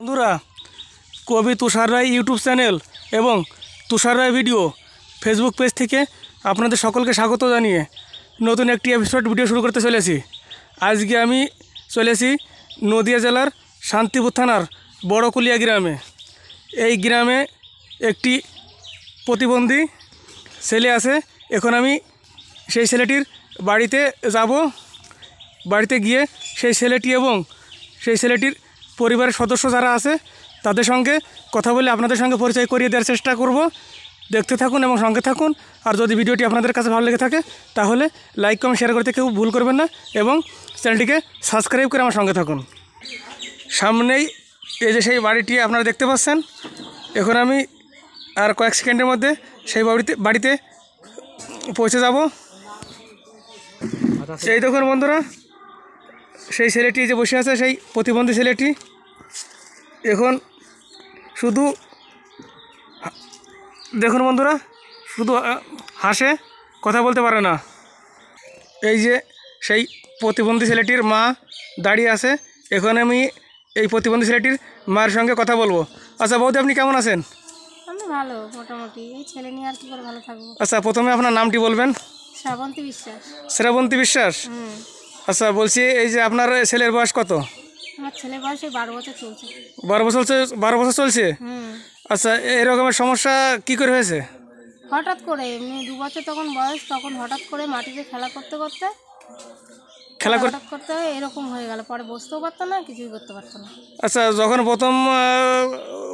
বন্ধুরা, কবি তুষার রায় YouTube channel এবং তুষার রায় ভিডিও ফেসবুক পেজ থেকে আপনাদের সকলকে স্বাগত জানিয়ে নতুন একটি এপিসোড ভিডিও শুরু করতে চলেছি। আজকে আমি চলেছি নদিয়া জেলার শান্তিপুর থানার বড়কুলিয়া গ্রামে। এই গ্রামে একটি প্রতিবন্ধী ছেলে আছে। এখন আমি সেই ছেলেটির বাড়িতে যাব। বাড়িতে গিয়ে সেই ছেলেটি এবং সেই ছেলেটির পরিবারের সদস্য যারা আছে তাদের সঙ্গে কথা বলে আপনাদের সঙ্গে পরিচয় করিয়ে দেওয়ার চেষ্টা করব। দেখতে থাকুন এবং সঙ্গে থাকুন। আর যদি ভিডিওটি আপনাদের কাছে ভালো লেগে থাকে তাহলে লাইক কমেন্ট শেয়ার করতে কেউ ভুল করবেন না এবং চ্যানেলটিকে সাবস্ক্রাইব করে আমার সঙ্গে থাকুন। সামনেই এই যে সেই বাড়িটি আপনারা দেখতে পাচ্ছেন। এখন আমি আর কয়েক সেকেন্ডের মধ্যে সেই বাড়িতে পৌঁছে যাব। এই দেখুন বন্ধুরা, সেই ছেলেটি যে বসে আছে, সেই প্রতিবন্ধী ছেলেটি এখন শুধু দেখুন বন্ধুরা, শুধু হাসে, কথা বলতে পারে না। এই যে সেই প্রতিবন্ধী ছেলেটির মা দাঁড়িয়ে আছে। এখন আমি এই প্রতিবন্ধী ছেলেটির মায়ের সঙ্গে কথা বলবো। আচ্ছা বৌদি, আপনি কেমন আছেন? আমি ভালো, মোটামুটি। এই ছেলে নিয়ে আর কি করে ভালো থাকবো। আচ্ছা, প্রথমে আপনার নামটি বলবেন। শ্রাবন্তী বিশ্বাস। শ্রাবন্তী বিশ্বাস। আচ্ছা, বলছি এই যে আপনার ছেলের বয়স কত? আমার ছেলের বয়স 12 বছর চলছে। 12 বছর চলছে। আচ্ছা, এরকমের সমস্যা কি করে হয়েছে? হঠাৎ করে, এমনি 2 বছর তখন বয়স, তখন হঠাৎ করে মাটিতে খেলা করতে করতে এরকম হয়ে গেল। পরে বসতেও পারতো না, কিছুই করতে পারতো না। আচ্ছা, যখন প্রথম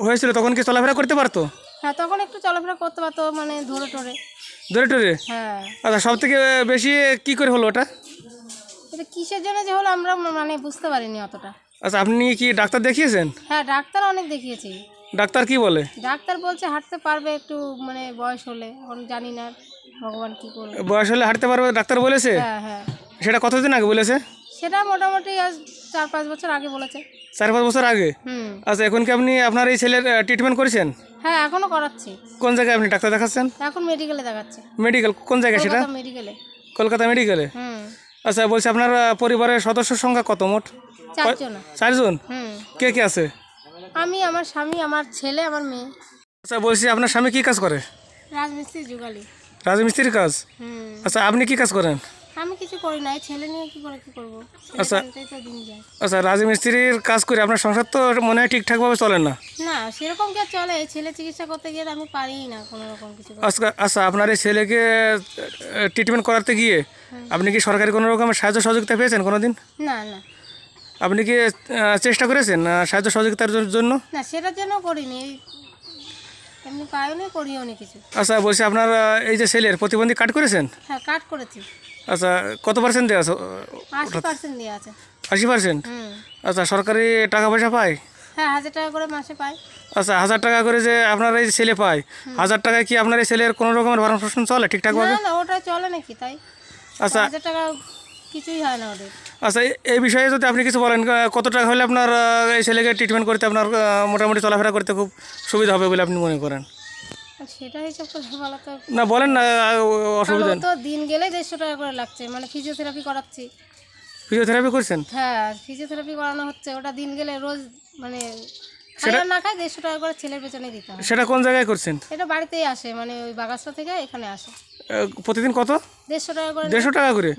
হয়েছিল তখন কি চলাফেরা করতে পারতো? হ্যাঁ, তখন একটু চলাফেরা করতে পারতো, মানে ধরে টরে। হ্যাঁ। আচ্ছা, সব থেকে বেশি কি করে হলো ওটা? এটা কিসের জন্য যে হলো আমরা মানে বুঝতে পারিনি অতটা। আচ্ছা, আপনি কি ডাক্তার দেখিয়েছেন? হ্যাঁ, ডাক্তার অনেক দেখিয়েছি। ডাক্তার কি বলে? ডাক্তার বলছে হাঁটতে পারবে একটু, মানে বয়স হলে। এখন জানি না ভগবান কি করবে। বয়স হলে হাঁটতে পারবে ডাক্তার বলেছে? হ্যাঁ হ্যাঁ। সেটা কতদিন আগে বলেছে? সেটা মোটামুটি আজ 4-5 বছর আগে বলেছে। 4-5 বছর আগে? আচ্ছা, এখন কি আপনি আপনার এই ছেলের ট্রিটমেন্ট করেছেন? হ্যাঁ, এখনো করাচ্ছি। কোন জায়গায় আপনি ডাক্তার দেখাচ্ছেন? এখন মেডিকেলে দেখাচ্ছে। মেডিকেল কোন জায়গায় সেটা? মেডিকেলে। কলকাতা মেডিকেলে। আচ্ছা, বলছি আপনার পরিবারের সদস্য সংখ্যা কত মোট? 4 জন। 4 জন? কে কে আছে? আমি, আমার স্বামী, আমার ছেলে, আমার মেয়ে। আচ্ছা, বলছি আপনার স্বামী কি কাজ করে? রাজমিস্ত্রি যুগালি। রাজমিস্ত্রির কাজ? আচ্ছা, আপনি কি কাজ করেন? আমি কিছু করি না, এই ছেলে নিয়ে কি করবো। আচ্ছা। তো দিন যায়। আচ্ছা, রাজমিস্ত্রির কাজ করে আপনার সংসার তো মনে হয় ঠিকঠাকভাবে চলে না? না, সেরকম কি আর চলে। এই ছেলে চিকিৎসা করতে গিয়ে আমি পারিই না কোনো রকম কিছু। আচ্ছা, আপনার এই ছেলেকে ট্রিটমেন্ট করাতে গিয়ে আপনি কি সরকারি কোনো রকমের সাহায্য সহযোগিতা পেয়েছেন কোনো দিন? না না। আপনি কি চেষ্টা করেছেন সাহায্য সহযোগিতার জন্য? না, সেটার জন্য করিনি। এমনি পাইনি, করিও নি কিছু। আচ্ছা, বলছি আপনার এই যে ছেলের প্রতিবন্ধী কার্ড করেছেন? হ্যাঁ, কাট করেছি। আচ্ছা, কত পার্সেন্ট দেওয়া আছে? 80% দেওয়া আছে। 80%? আচ্ছা, সরকারি টাকা পয়সা পায়? হ্যাঁ, 1000 টাকা করে মাসে পাই। আচ্ছা, 1000 টাকা করে যে আপনার এই ছেলে পায়, 1000 টাকায় কি আপনার এই ছেলের কোনো রকমের ভরণ পোষণ চলে ঠিকঠাকভাবে? না, ওটা চলে নাকি তাই? আচ্ছা। 1000 টাকা কিছুই হয় না ওদের। আচ্ছা, এই বিষয়ে যদি আপনি কিছু বলেন, কত টাকা হলে আপনার এই ছেলেকে ট্রিটমেন্ট করতে আপনার মোটামুটি চলাফেরা করতে খুব সুবিধা হবে বলে আপনি মনে করেন? সেটা হিসাব করে বলা তো না, বলেন না, অসুবিধা তো দিন গেলে 150 টাকা করে লাগছে। মানে ফিজিওথেরাপি করাচ্ছি। ফিজিওথেরাপি করছেন? হ্যাঁ, ফিজিওথেরাপি করানো হচ্ছে। ওটা দিন গেলে রোজ, মানে সেটা না খাই 150 টাকা করে ছেলের পেছনে দিতে হয়। সেটা কোন জায়গায় করছেন? এটা বাড়িতেই আসে, মানে ওই বাগাসরা থেকে এখানে আসে। প্রতিদিন কত? 150 টাকা করে। 150 টাকা করে?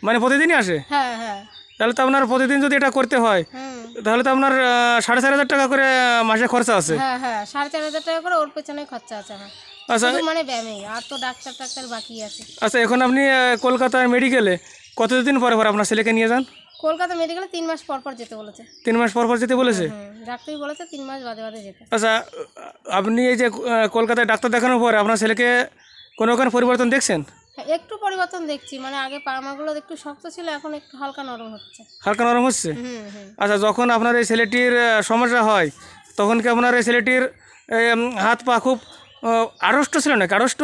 মানে প্রতিদিনই আসে? হ্যাঁ হ্যাঁ। তাহলে তো আপনার প্রতিদিন যদি এটা করতে হয় তাহলে তো আপনার 4500 টাকা করে মাসে খরচা আছে। হ্যাঁ হ্যাঁ, 4500 টাকা করে ওর পেছনে খরচা আছে আমার। আচ্ছা, মানে ব্যায়ামে আর তো ডাক্তার বাকি আছে। আচ্ছা, এখন আপনি কলকাতার মেডিকেলে কতদিন পরে আপনার ছেলেকে নিয়ে যান? কলকাতা মেডিকেলে 3 মাস পর পর যেতে বলেছে। 3 মাস পর যেতে বলেছে? ডাক্তারই বলেছে 3 মাস বাদে বাদে যেতে। আচ্ছা, আপনি এই যে কলকাতায় ডাক্তার দেখানোর পরে আপনার ছেলেকে কোনো রকম পরিবর্তন দেখছেন? হ্যাঁ, একটু পরিবর্তন দেখছি। মানে আগে পামাগুলো একটু শক্ত ছিল, এখন একটু হালকা নরম হচ্ছে। হালকা নরম হচ্ছে? আচ্ছা, যখন আপনার এই ছেলেটির সমস্যা হয় তখন কি আপনার এই ছেলেটির হাত পা খুব আড়ষ্ট ছিল নাকি? আড়ষ্ট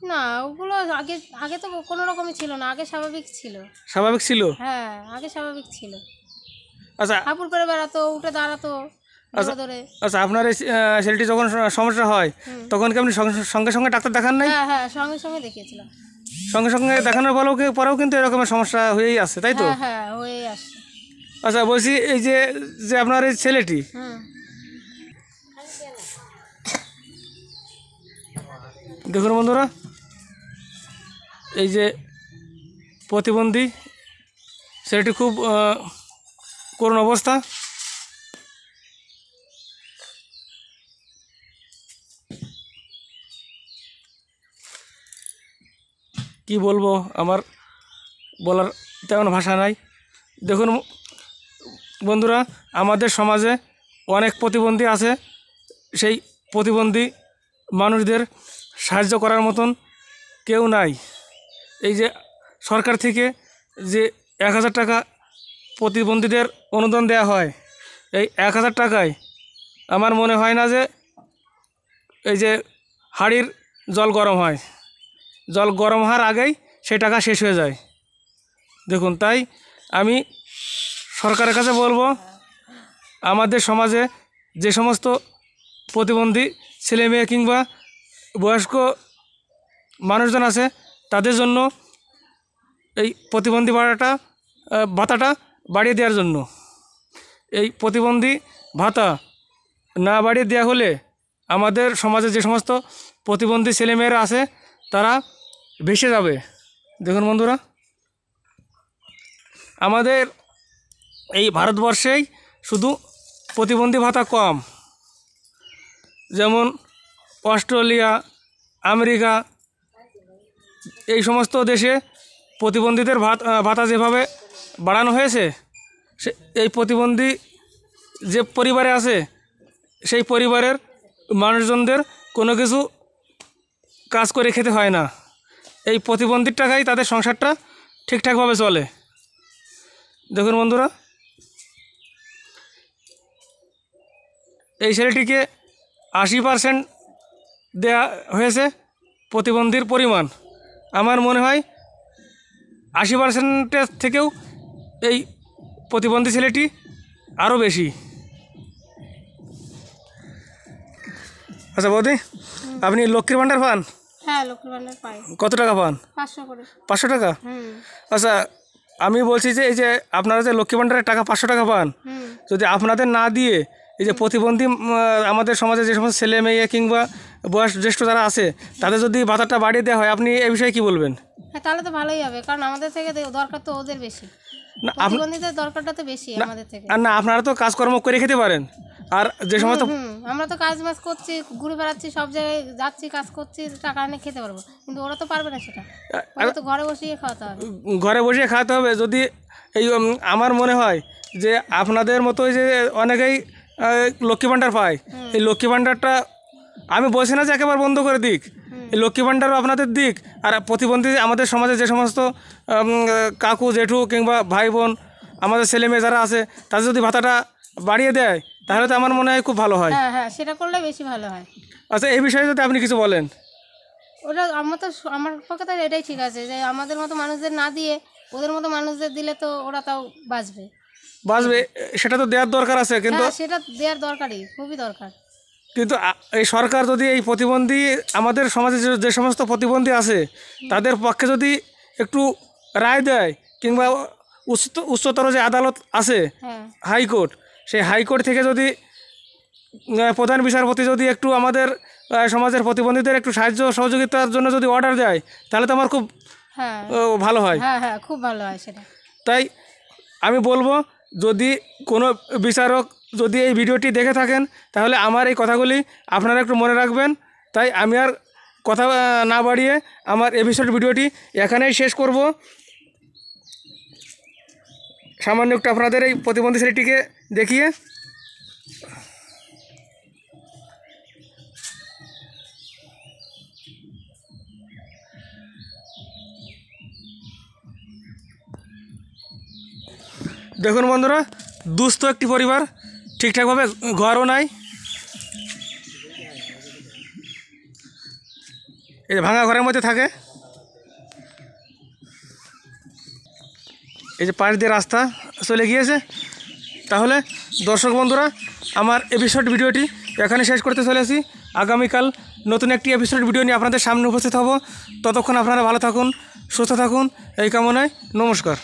না, ওগুলো আগে আগে তো কোনো রকমই ছিল না। আগে স্বাভাবিক ছিল। স্বাভাবিক ছিল? হ্যাঁ, আগে স্বাভাবিক ছিল। আচ্ছা। হাঁপুর করে বেড়াতো, উঠে দাঁড়াতো ধরে। আচ্ছা, আপনার এই ছেলেটি যখন সমস্যা হয় তখন কি আপনি সঙ্গে সঙ্গে ডাক্তার দেখান নাই? হ্যাঁ হ্যাঁ, সঙ্গে সঙ্গে দেখিয়েছিলাম। সঙ্গে সঙ্গে দেখানোর পরেও কিন্তু এরকমের সমস্যা হয়েই আসছে, তাই তো? হ্যাঁ হ্যাঁ, হয়ে আসছে। আচ্ছা বলছি এই যে যে আপনার এই ছেলেটি হুম। দেখুন বন্ধুরা, এই যে প্রতিবন্ধী ছেলেটি খুব করুণ অবস্থা। কি বলবো, আমার বলার তেমন ভাষা নাই। দেখুন বন্ধুরা, আমাদের সমাজে অনেক প্রতিবন্ধী আছে, সেই প্রতিবন্ধী মানুষদের সাহায্য করার মতন কেউ নাই। এই যে সরকার থেকে যে 1000 টাকা প্রতিবন্ধীদের অনুদান দেওয়া হয়, এই 1000 টাকায় আমার মনে হয় না যে এই যে হাঁড়ির জল গরম হয়, জল গরম হওয়ার আগেই সেই টাকা শেষ হয়ে যায়। দেখুন, তাই আমি সরকারের কাছে বলবো, আমাদের সমাজে যে সমস্ত প্রতিবন্ধী ছেলে মেয়ে কিংবা বয়স্ক মানুষজন আছে, তাদের জন্য এই প্রতিবন্ধী ভাতাটা বাড়িয়ে দেওয়ার জন্য। এই প্রতিবন্ধী ভাতা না বাড়িয়ে দেওয়া হলে আমাদের সমাজে যে সমস্ত প্রতিবন্ধী ছেলেমেয়েরা আছে তারা ভেসে যাবে। দেখুন বন্ধুরা, আমাদের এই ভারতবর্ষেই শুধু প্রতিবন্ধী ভাতা কম, যেমন অস্ট্রেলিয়া, আমেরিকা, এই সমস্ত দেশে প্রতিবন্ধীদের ভাতা যেভাবে বাড়ানো হয়েছে, এই প্রতিবন্ধী যে পরিবারে আছে সেই পরিবারের মানুষজনদের কোনো কিছু কাজ করে খেতে হয় না। এই প্রতিবন্ধীর টাকায় তাদের সংসারটা ঠিকঠাকভাবে চলে। দেখুন বন্ধুরা, এই ছেলেটিকে 80% দেয়া হয়েছে প্রতিবন্ধীর পরিমাণ। আমার মনে হয় 80%-এর থেকেও এই প্রতিবন্ধী ছেলেটি আরও বেশি। আচ্ছা বৌদি, আপনি লক্ষ্মীর ভাণ্ডার পান? হ্যাঁ, লক্ষ্মীর ভাণ্ডার পাই। কত টাকা পান? 500 করে। 500 টাকা? হুম। আচ্ছা, আমি বলছি যে এই যে আপনারা যে লক্ষ্মী ভাণ্ডারের টাকা 500 টাকা পান, হুম। যদি আপনাদের না দিয়ে এই যে প্রতিবন্ধী আমাদের সমাজে যে সমস্ত ছেলে মেয়ে কিংবা জ্যেষ্ঠ যারা আছে তাদের যদি ভাতাটা বাড়িয়ে দেওয়া হয়, আপনি এই বিষয়ে কি বলবেন? হ্যাঁ, তাহলে তো ভালোই হবে, কারণ আমাদের থেকে দরকার তো ওদের বেশি। না প্রতিবন্ধীদের দরকারটা তো বেশি আমাদের থেকে। আর না, আপনারা তো কাজকর্ম করে খেতে পারেন, আর যে সমস্ত আমরা তো কাজ বাজ করছি, ঘুরে বেড়াচ্ছি, সব জায়গায় যাচ্ছি, কাজ করছি, টাকা এনে খেতে পারবো, কিন্তু ওরা তো পারবে না সেটা। ওরা তো ঘরে বসিয়ে খাওয়াতে হবে। ঘরে বসে খাওয়াতে হবে। যদি এই আমার মনে হয় যে আপনাদের মতোই যে অনেকেই লক্ষ্মী ভাণ্ডার পায়, এই লক্ষ্মী ভাণ্ডারটা আমি বলছি না যে একেবারে বন্ধ করে দিক, এই লক্ষ্মী ভাণ্ডারও আপনাদের দিক। আর প্রতিবন্ধী আমাদের সমাজে যে সমস্ত কাকু জেঠু কিংবা ভাই বোন আমাদের ছেলে মেয়ে যারা আছে তাদের যদি ভাতাটা বাড়িয়ে দেয় তাহলে তো আমার মনে হয় খুব ভালো হয়। হ্যাঁ হ্যাঁ, সেটা করলে বেশি ভালো হয়। আচ্ছা, এই বিষয়ে যদি আপনি কিছু বলেন। ওটা আমার পক্ষে তো এটাই ঠিক আছে, যে আমাদের মতো মানুষদের না দিয়ে ওদের মতো মানুষদের দিলে তো ওরা তাও বাঁচবে। সেটা তো দেওয়ার দরকার আছে, কিন্তু সেটা দেওয়ার দরকারই, খুবই দরকার। কিন্তু এই সরকার যদি এই প্রতিবন্ধী আমাদের সমাজে যে সমস্ত প্রতিবন্ধী আছে তাদের পক্ষে যদি একটু রায় দেয়, কিংবা উচ্চতর যে আদালত আছে হাইকোর্ট, সেই হাইকোর্ট থেকে যদি প্রধান বিচারপতি যদি একটু আমাদের সমাজের প্রতিবন্ধীদের একটু সাহায্য সহযোগিতার জন্য যদি অর্ডার দেয় তাহলে তো আমার খুব ভালো হয়। হ্যাঁ হ্যাঁ, খুব ভালো হয় সেটা। তাই আমি বলবো, যদি কোনো বিচারক যদি এই ভিডিওটি দেখে থাকেন তাহলে আমার এই কথাগুলি আপনারা একটু মনে রাখবেন। তাই আমি আর কথা না বাড়িয়ে আমার এপিসোড ভিডিওটি এখানেই শেষ করব। সামান্য একটু আপনাদের এই প্রতিবন্ধী ছেলেটিকে দেখিয়ে। দেখুন বন্ধুরা, দুস্থ একটি পরিবার, ঠিকঠাকভাবে ঘরও নাই, এই ভাঙা ঘরের মধ্যে থাকে। এই যে পাশ দিয়ে রাস্তা চলে গিয়েছে। তাহলে দর্শক বন্ধুরা, আমার এপিসোড ভিডিওটি এখানে শেষ করতে চলেছি। আগামীকাল নতুন একটি এপিসোড ভিডিও নিয়ে আপনাদের সামনে উপস্থিত হব। ততক্ষণ আপনারা ভালো থাকুন, সুস্থ থাকুন, এই কামনায় নমস্কার।